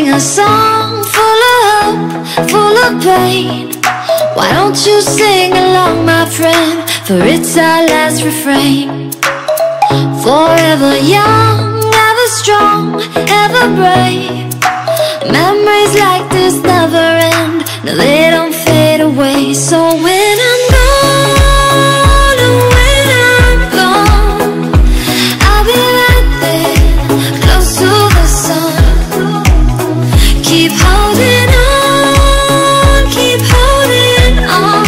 sing a song full of hope, full of pain. Why don't you sing along, my friend, for it's our last refrain. Forever young, ever strong, ever brave. Memories like this never end, no, they don't fade away. So when I'm gone, and when I'm gone, I'll be right there, close to the sun. Keep holding on, keep holding on,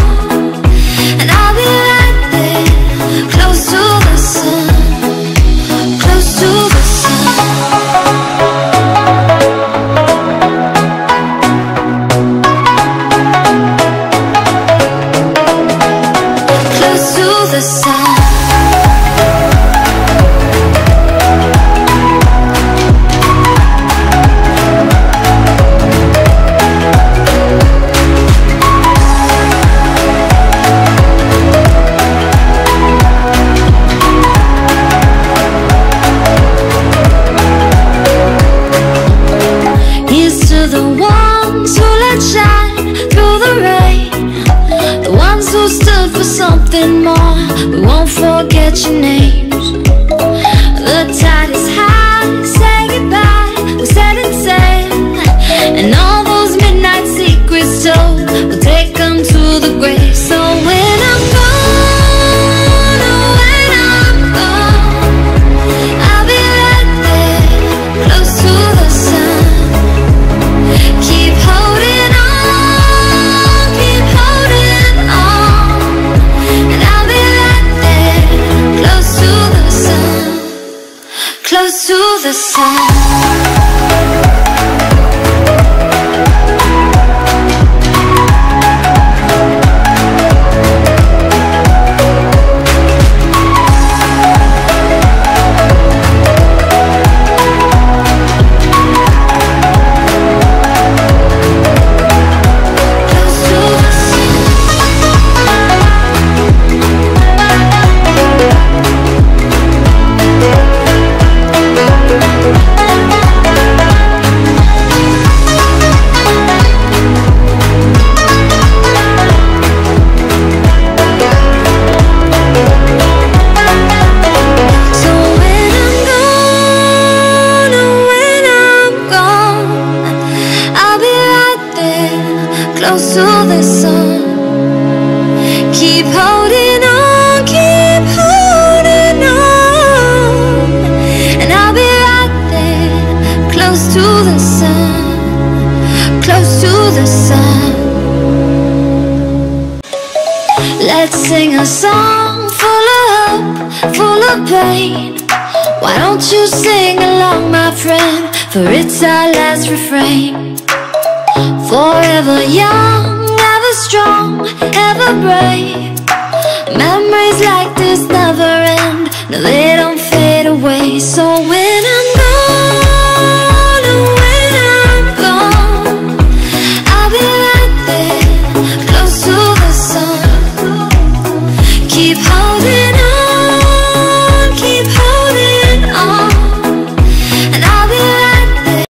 and I'll be right there, close to the sun, close to the sun. Close to the sun. Here's to the ones who let shine through the rain, the ones who stood for something more. We won't forget your names. The tide is high, say goodbye, we set and sail, and all those midnight secrets told, we'll take them to the grave. So when I'm gone, oh, when I'm gone, I'll be right there, close to the sun. Keep holding on, keep holding on, and I'll be right there, close to the sun, close to the sun. Close to the sun. Keep holding on, keep holding on, and I'll be right there, close to the sun, close to the sun. Let's sing a song full of hope, full of pain. Why don't you sing along, my friend, for it's our last refrain. Forever young, ever strong, ever brave.